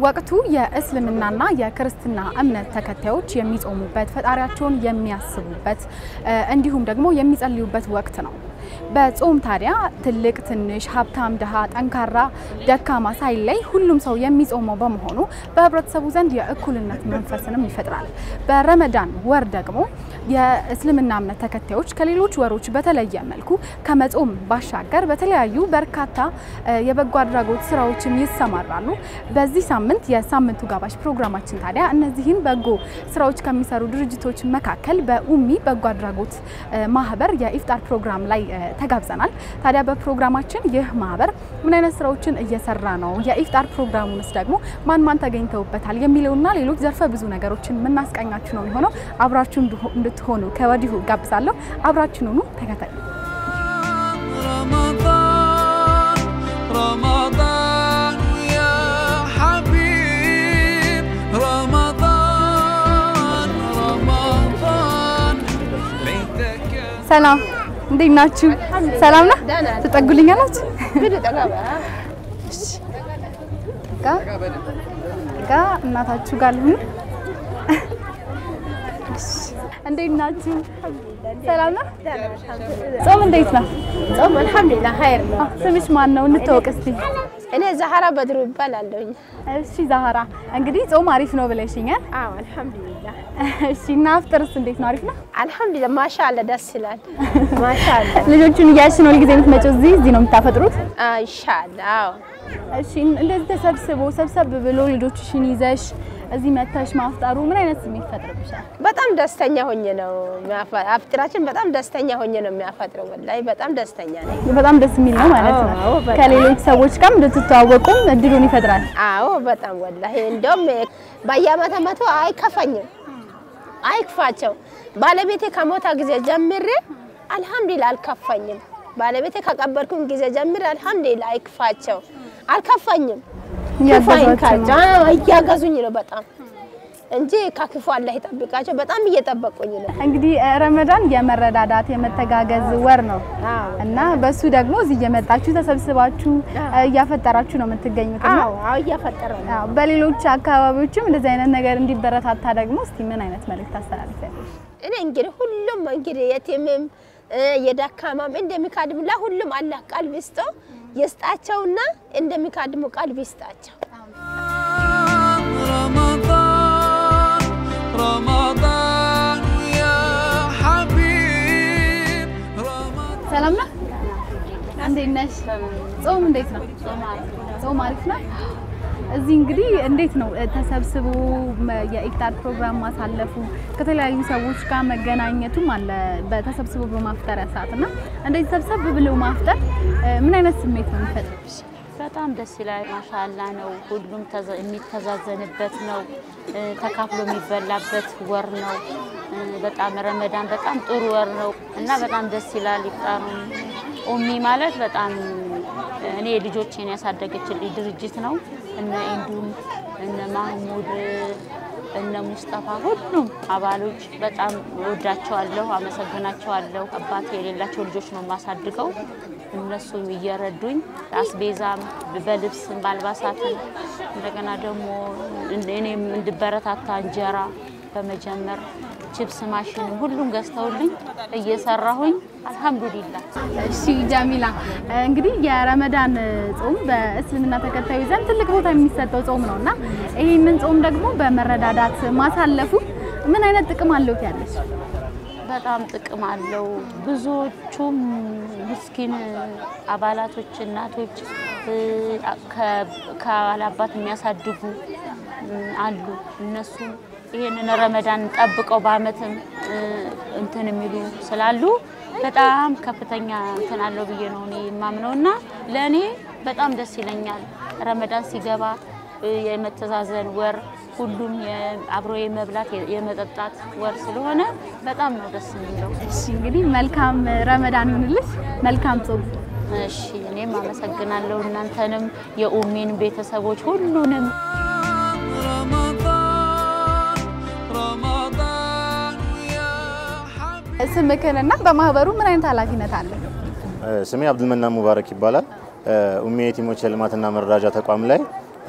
ወቅቱ የእስልምናና የክርስትና እምነት ተከታዮች የሚጾሙበት ፈጣሪያቸውን የሚያስቡበት እንዲሁም ደግሞ የሚጸልዩበት ወቅት ነው። በጾም ታዲያ ትልቅ ትንሽ ሀብታም ደሃ ጠንካራ ደካማ ሳይለይ ሁሉም ሰው የሚጾመው በመሆኑ በህብረተሰቡ ዘንድ የእኩልነት መንፈስንም ይፈጥራል። በረመዳን ወር ደግሞ የእስልምና እምነት ተከታዮች ከሌሎች ወሮች በተለየ መልኩ ከመጾም ባሻገር በተለያዩ በርካታ የበጎ አድራጎት ስራዎችም ይሰማራሉ። በዚህ ሳምንት የሳምንቱ ጋባዥ ፕሮግራማችን ታዲያ እነዚህን በጎ ስራዎች ከሚሰሩ ድርጅቶች መካከል በኡሚ በጎ አድራጎት ማህበር የኢፍጣር ፕሮግራም ላይ ተጋብዘናል። ታዲያ በፕሮግራማችን ይህ ማህበር ምን አይነት ስራዎችን እየሰራ ነው፣ የኢፍጣር ፕሮግራሙንስ ደግሞ ማን ተገኝተውበታል የሚለውና ሌሎች ዘርፈ ብዙ ነገሮችን ምናስቃኛችሁ ነው የሚሆነው። አብራችሁ እንድትሆኑ ከወዲሁ ጋብዛለሁ። አብራችሁን ሁኑ፣ ተከታተሉ። رمضان يا حبيب رمضان ليتك ሰላም እንዴት ናችሁ? ሰላም ነው? ተጠጉልኛላችሁ? ጋ እናታችሁ ጋር ልሁን። እንዴት ናችሁ? ሰላም ነው? ጾም እንዴት ነው? ጾም አልሐምዱሊላህ ኸይር ነው። ስምሽ ማን ነው? እንተዋወቅ እስቲ። እኔ ዛህራ በድሩ ይባላለሁኝ። እሺ ዛህራ፣ እንግዲህ ጾም አሪፍ ነው ብለሽኛል። አዎ አልሐምዱሊላህ። እሺ እና አፍጥርስ እንዴት ነው? አሪፍ ነው? አልሐምዱሊላህ ማሻአላ ደስ ይላል። ማሻአላ ልጆቹን እያልሽ ነው ጊዜ የምትመጪው? እዚህ ነው የምታፈጥሩት? ኢንሻአላህ። አዎ እሺ እንደዚህ ሰብሰብ ብሎ ልጆችሽን ይዘሽ እዚህ መታሽ ማፍጣሩ ምን አይነት ስሜት ፈጥርብሻል? በጣም ደስተኛ ሆኜ ነው አፍጥራችን በጣም ደስተኛ ሆኜ ነው የሚያፈጥረው። ወላሂ በጣም ደስተኛ ነኝ። በጣም ደስ የሚል ነው ማለት ነው። ከሌሎች ሰዎች ጋር እንድትተዋወቁም እድሉን ይፈጥራል። አዎ በጣም ወላሂ እንደውም በየአመቱ አይከፋኝም፣ አይክፋቸው። ባለቤቴ ከሞታ ጊዜ ጀምሬ አልሐምዱሊላህ አልከፋኝም። ባለቤቴ ከቀበርኩኝ ጊዜ ጀምሬ አልሐምዱሊላህ አይክፋቸው፣ አልከፋኝም። እያገዙኝ ነው በጣም እንጂ ከክፉ አላህ ይጠብቃቸው። በጣም እየጠበቁኝ ነው። እንግዲህ ረመዳን የመረዳዳት የመተጋገዝ ወር ነው እና በሱ ደግሞ እዚህ እየመጣችሁ ተሰብስባችሁ እያፈጠራችሁ ነው የምትገኙት። አዎ እያፈጠረው ነው። በሌሎች አካባቢዎችም እንደዚህ አይነት ነገር እንዲበረታታ ደግሞ እስቲ ምን አይነት መልእክት ታስተላልፋለሽ? እኔ እንግዲህ ሁሉም እንግዲህ የቲምም የዳካማም እንደሚካድሙ ለሁሉም አላህ ቃል ቢስጦ يستأجرنا عندما يقدموا قلبي يستأجر. رمضان يا حبيب رمضان. سلامنا. عندي الناس. صوم عندنا. صوم عارفنا. እዚህ እንግዲህ እንዴት ነው ተሰብስቦ የኢፍጣር ፕሮግራም ማሳለፉ ከተለያዩ ሰዎች ጋር መገናኘቱም አለ በተሰብስቦ በማፍጠሪያ ሰዓትና እንደዚህ ተሰብሰብ ብለው ማፍጠር ምን አይነት ስሜት ነው የሚፈጥርሽ? በጣም ደስ ይላል። ማሻአላ ነው። ሁሉም የሚተዛዘንበት ነው። ተካፍሎ የሚበላበት ወር ነው። በጣም ረመዳን በጣም ጥሩ ወር ነው እና በጣም ደስ ይላል። ኢፍጣሩ ኡሚ ማለት በጣም እኔ ልጆቼን ያሳደገችልኝ ድርጅት ነው። እነ ኢንዱም እነ ማህሙድ እነ ሙስጠፋ ሁሉም አባሎች በጣም ወዳቸዋለሁ፣ አመሰግናቸዋለሁ። አባት የሌላቸው ልጆች ነው ማሳድገው እነሱም እየረዱኝ አስቤዛም በልብስም ባልባሳትም እንደገና ደግሞ እኔም እንድበረታታ እንጀራ በመጀመር ቺፕስ ማሽን ሁሉም ገዝተውልኝ እየሰራሁኝ አልহামዱሊላህ። እሺ ጃሚላ እንግዲህ የረመዳን ጾም በእስልምና ተከታዩ ዘንድ ትልቅ ቦታ የሚሰጠው ጾም ነውና ይሄንን ጾም ደግሞ በመረዳዳት ማሳለፉ ምን አይነት ጥቅም አለው ያለሽ? በጣም ጥቅም አለው። ብዙዎቹም ምስኪን አባላቶች እናቶች ከአላባት የሚያሳድጉ አሉ። እነሱ ይሄንን ረመዳን ጠብቀው በአመትም እንትን የሚሉ ስላሉ በጣም ከፍተኛ እንትን አለው ብዬ ነው እኔ የማምነውና ለኔ በጣም ደስ ይለኛል። ረመዳን ሲገባ የመተዛዘን ወር ሁሉም አብሮ የመብላት የመጠጣት ወር ስለሆነ በጣም ነው ደስ የሚለው። እሺ እንግዲህ መልካም ረመዳን ይሁንልሽ፣ መልካም ጾም። እሺ እኔም አመሰግናለሁ እናንተንም የኡሚን ቤተሰቦች ሁሉንም። ስምክንና በማህበሩ ምን አይነት ኃላፊነት አለ? ስሜ አብዱልመናን ሙባረክ ይባላል። ኡሚ የቲሞች ልማትና መረዳጃ ተቋም ላይ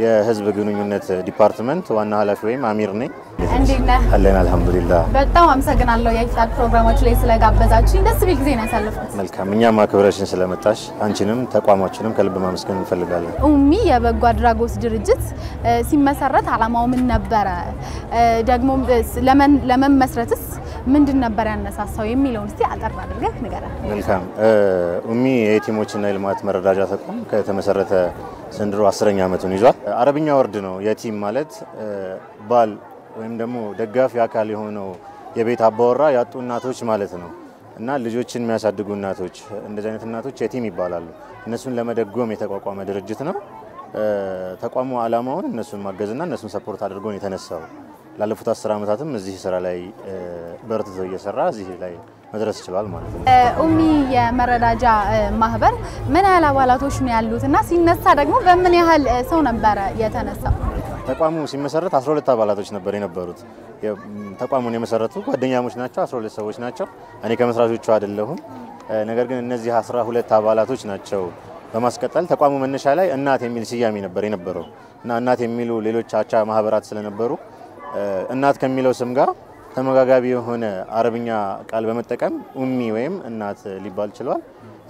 የህዝብ ግንኙነት ዲፓርትመንት ዋና ኃላፊ ወይም አሚር ነኝ። እንዴት ነህ? አለን አልহামዱሊላህ። በጣም አመሰግናለሁ የኢፍጣር ፕሮግራማችን ላይ ስለጋበዛችሁኝ። ደስ ቢል ጊዜ ነው ያሳለፍኩት። መልካም እኛም አክብረሽን ስለመጣሽ አንቺንም ተቋማችንም ከልብ ማመስገን እንፈልጋለን። ኡሚ የበጎ አድራጎት ድርጅት ሲመሰረት ዓላማው ምን ነበረ? ደግሞ ለመመስረትስ ምንድን ነበር ያነሳሳው የሚለውን እስቲ አጠር አድርገህ ንገረን። መልካም ኡሚ የየቲሞችና የልማት መረዳጃ ተቋም ከተመሰረተ ዘንድሮ 10ኛ ዓመቱን ይዟል። አረብኛ ወርድ ነው። የቲም ማለት ባል ወይም ደግሞ ደጋፊ አካል የሆነው የቤት አባወራ ያጡ እናቶች ማለት ነው እና ልጆችን የሚያሳድጉ እናቶች እንደዚህ አይነት እናቶች የቲም ይባላሉ። እነሱን ለመደጎም የተቋቋመ ድርጅት ነው። ተቋሙ ዓላማውን እነሱን ማገዝና እነሱን ሰፖርት አድርጎ ነው የተነሳው። ላለፉት 10 ዓመታትም እዚህ ስራ ላይ በርትቶ እየሰራ እዚህ ላይ መድረስ ይችላል ማለት ነው። ኡሚ የመረዳጃ ማህበር ምን ያህል አባላቶች ነው ያሉትና ሲነሳ ደግሞ በምን ያህል ሰው ነበር የተነሳው? ተቋሙ ሲመሰረት 12 አባላቶች ነበር የነበሩት። ተቋሙን የመሰረቱ ጓደኛሞች ናቸው። 12 ሰዎች ናቸው። እኔ ከመስራቾቹ አይደለሁም። ነገር ግን እነዚህ 12 አባላቶች ናቸው በማስቀጠል ተቋሙ መነሻ ላይ እናት የሚል ስያሜ ነበር የነበረው እና እናት የሚሉ ሌሎች አቻ ማህበራት ስለነበሩ እናት ከሚለው ስም ጋር ተመጋጋቢ የሆነ አረብኛ ቃል በመጠቀም ኡሚ ወይም እናት ሊባል ይችላል።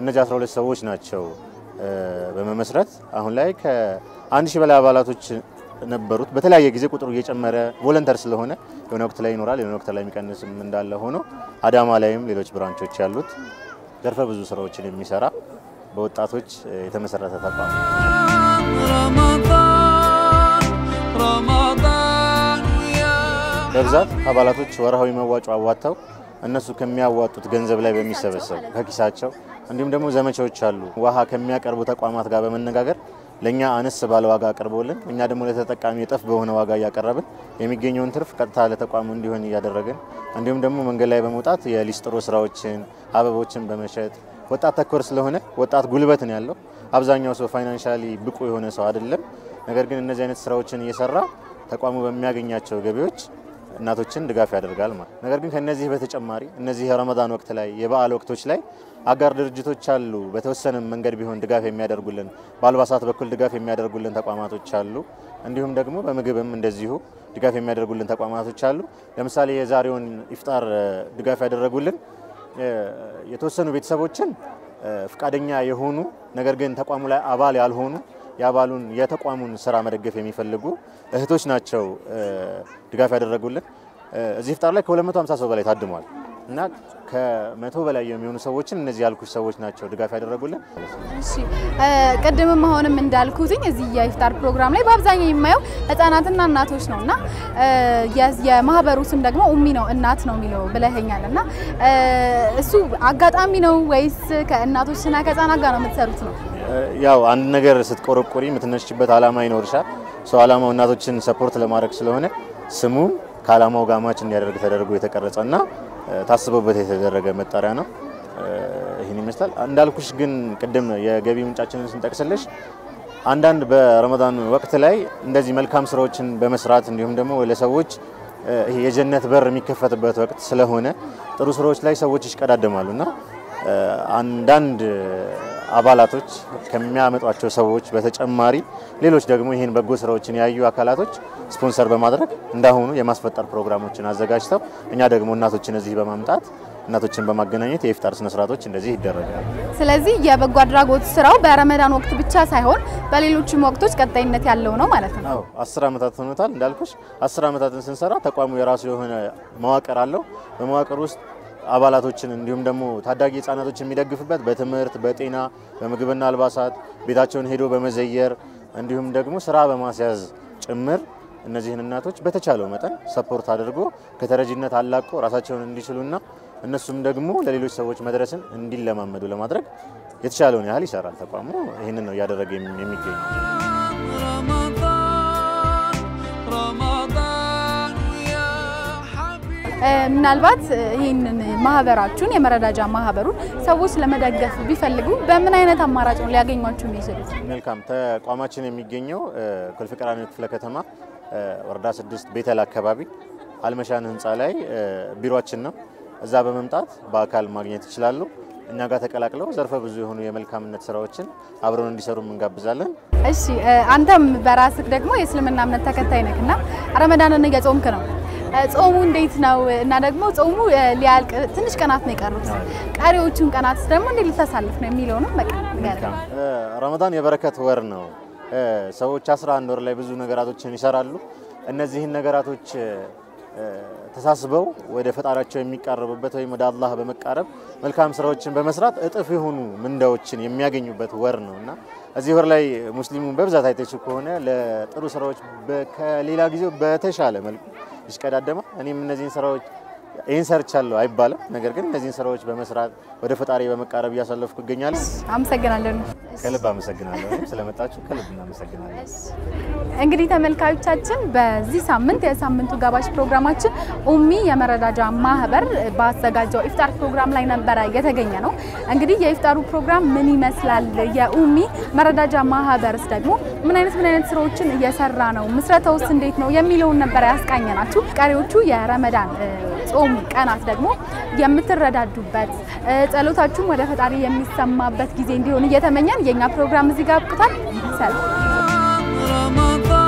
እነዚህ 12 ሰዎች ናቸው በመመስረት አሁን ላይ ከ1000 በላይ አባላቶች ነበሩት። በተለያየ ጊዜ ቁጥሩ እየጨመረ ቮለንተር ስለሆነ የሆነ ወቅት ላይ ይኖራል፣ የሆነ ወቅት ላይ የሚቀንስም እንዳለ ሆኖ አዳማ ላይም ሌሎች ብራንቾች ያሉት ዘርፈ ብዙ ስራዎችን የሚሰራ በወጣቶች የተመሰረተ ተቋም ነው። በብዛት አባላቶች ወርሃዊ መዋጮ አዋጣው እነሱ ከሚያዋጡት ገንዘብ ላይ በሚሰበሰብ ከኪሳቸው እንዲሁም ደግሞ ዘመቻዎች አሉ። ውሃ ከሚያቀርቡ ተቋማት ጋር በመነጋገር ለኛ አነስ ባለ ዋጋ አቀርበውልን እኛ ደግሞ ለተጠቃሚ እጥፍ በሆነ ዋጋ ያቀርበን የሚገኘውን ትርፍ ቀጥታ ለተቋሙ እንዲሆን ያደረገን እንዲሁም ደግሞ መንገድ ላይ በመውጣት የሊስትሮ ስራዎችን አበቦችን በመሸጥ ወጣት ተኮር ስለሆነ ወጣት ጉልበት ነው ያለው። አብዛኛው ሰው ፋይናንሻሊ ብቁ የሆነ ሰው አይደለም። ነገር ግን እነዚህ አይነት ስራዎችን እየሰራ ተቋሙ በሚያገኛቸው ገቢዎች እናቶችን ድጋፍ ያደርጋል ማለት። ነገር ግን ከነዚህ በተጨማሪ እነዚህ የረመዳን ወቅት ላይ የበዓል ወቅቶች ላይ አጋር ድርጅቶች አሉ። በተወሰነ መንገድ ቢሆን ድጋፍ የሚያደርጉልን በአልባሳት በኩል ድጋፍ የሚያደርጉልን ተቋማቶች አሉ። እንዲሁም ደግሞ በምግብም እንደዚሁ ድጋፍ የሚያደርጉልን ተቋማቶች አሉ። ለምሳሌ የዛሬውን ኢፍጣር ድጋፍ ያደረጉልን የተወሰኑ ቤተሰቦችን ፍቃደኛ የሆኑ ነገር ግን ተቋሙ ላይ አባል ያልሆኑ ያባሉን የተቋሙን ስራ መደገፍ የሚፈልጉ እህቶች ናቸው ድጋፍ ያደረጉልን። እዚህ ኢፍጣር ላይ ከ250 ሰው በላይ ታድሟል እና ከ100 በላይ የሚሆኑ ሰዎችን እነዚህ ያልኩሽ ሰዎች ናቸው ድጋፍ ያደረጉልን። እሺ ቀደምም አሁንም እንዳልኩትኝ እዚህ የኢፍጣር ፕሮግራም ላይ በአብዛኛው የማየው ህፃናትና እናቶች ነውና የማህበሩ ስም ደግሞ ኡሚ ነው እናት ነው የሚለው ብለኸኛልና እሱ አጋጣሚ ነው ወይስ ከእናቶችና ከህፃናት ጋር ነው የምትሰሩት ነው? ያው አንድ ነገር ስትቆረቆሪ የምትነሽበት አላማ ይኖርሻል። ሰው አላማው እናቶችን ሰፖርት ለማድረግ ስለሆነ ስሙ ከአላማው ጋር ማች እንዲያደርግ ተደርጎ የተቀረጸና ታስቦበት የተደረገ መጣሪያ ነው። ይሄን ይመስላል። እንዳልኩሽ ግን ቅድም የገቢ ምንጫችንን ስንጠቅስልሽ አንዳንድ በረመዳን ወቅት ላይ እንደዚህ መልካም ስራዎችን በመስራት እንዲሁም ደግሞ ለሰዎች ይሄ የጀነት በር የሚከፈትበት ወቅት ስለሆነ ጥሩ ስራዎች ላይ ሰዎች ይሽቀዳደማሉና አንዳንድ አባላቶች ከሚያመጧቸው ሰዎች በተጨማሪ ሌሎች ደግሞ ይሄን በጎ ስራዎችን ያዩ አካላቶች ስፖንሰር በማድረግ እንዳሁኑ የማስፈጠር ፕሮግራሞችን አዘጋጅተው እኛ ደግሞ እናቶችን እዚህ በማምጣት እናቶችን በማገናኘት የኢፍጣር ስነ ስርዓቶች እንደዚህ ይደረጋሉ። ስለዚህ የበጎ አድራጎት ስራው በረመዳን ወቅት ብቻ ሳይሆን በሌሎችም ወቅቶች ቀጣይነት ያለው ነው ማለት ነው። 10 ዓመታት ሆኖታል እንዳልኩሽ 10 ዓመታትን ስንሰራ ተቋሙ የራሱ የሆነ መዋቅር አለው። በመዋቅር ውስጥ አባላቶችን እንዲሁም ደግሞ ታዳጊ ህፃናቶችን የሚደግፍበት በትምህርት በጤና በምግብና አልባሳት ቤታቸውን ሄዶ በመዘየር እንዲሁም ደግሞ ስራ በማስያዝ ጭምር እነዚህን እናቶች በተቻለው መጠን ሰፖርት አድርጎ ከተረጂነት አላቆ ራሳቸውን እንዲችሉና እነሱም ደግሞ ለሌሎች ሰዎች መድረስን እንዲለማመዱ ለማድረግ የተቻለውን ያህል ይሰራል ተቋሙ። ይሄንን ነው ያደረገ የሚገኘው። ምናልባት ይሄንን ማህበራችሁን የመረዳጃ ማህበሩን ሰዎች ለመደገፍ ቢፈልጉ በምን አይነት አማራጭ ነው ሊያገኟችሁ የሚችሉት? መልካም ተቋማችን የሚገኘው ኮልፌ ቀራኒዮ ክፍለ ከተማ ወረዳ 6 ቤተል አካባቢ አልመሻን ህንጻ ላይ ቢሮአችን ነው። እዛ በመምጣት በአካል ማግኘት ይችላሉ። እኛ ጋር ተቀላቅለው ዘርፈ ብዙ የሆኑ የመልካምነት ስራዎችን አብረን እንዲሰሩ እንጋብዛለን። እሺ አንተም በራስህ ደግሞ የእስልምና እምነት ተከታይ ነህና ረመዳንን እየጾምክ ነው። ጾሙ እንዴት ነው? እና ደግሞ ጾሙ ሊያልቅ ትንሽ ቀናት ነው የቀሩት። ቀሪዎቹን ቀናት ደግሞ እንዴት ልታሳልፍ ነው የሚለውንም በቃ ረመዳን የበረከት ወር ነው። ሰዎች 11 ወር ላይ ብዙ ነገራቶችን ይሰራሉ። እነዚህን ነገራቶች ተሳስበው ወደ ፈጣሪያቸው የሚቃረቡበት ወይም ወደ አላህ በመቃረብ መልካም ስራዎችን በመስራት እጥፍ የሆኑ ምንዳዎችን የሚያገኙበት ወር ነውና እዚህ ወር ላይ ሙስሊሙን በብዛት አይተችሁ ከሆነ ለጥሩ ስራዎች ከሌላ ጊዜው በተሻለ መልኩ ይሽቀዳደማል። እኔም እነዚህን ስራዎች ኢንሰርቻለሁ አይባልም፣ ነገር ግን እነዚህን ስራዎች በመስራት ወደ ፈጣሪ በመቃረብ ያሳለፍኩ ይገኛል። አመሰግናለሁ። ከልብ አመሰግናለሁ ስለመጣችሁ ከልብ እናመሰግናለን። እንግዲህ ተመልካቾቻችን በዚህ ሳምንት የሳምንቱ ጋባዥ ፕሮግራማችን ኡሚ የመረዳጃ ማህበር ባዘጋጀው ኢፍጣር ፕሮግራም ላይ ነበር የተገኘ ነው። እንግዲህ የኢፍጣሩ ፕሮግራም ምን ይመስላል፣ የኡሚ መረዳጃ ማህበርስ ደግሞ ምን አይነት ስራዎችን እየሰራ ነው፣ ምስረታውስ እንዴት ነው የሚለውን ነበር ያስቃኘናችሁ። ቀሪዎቹ የረመዳን ጾም ቀናት ደግሞ የምትረዳዱበት ጸሎታችሁም ወደ ፈጣሪ የሚሰማበት ጊዜ እንዲሆን እየተመኘን የኛ ፕሮግራም እዚህ ጋር አብቅቷል። ሰላም።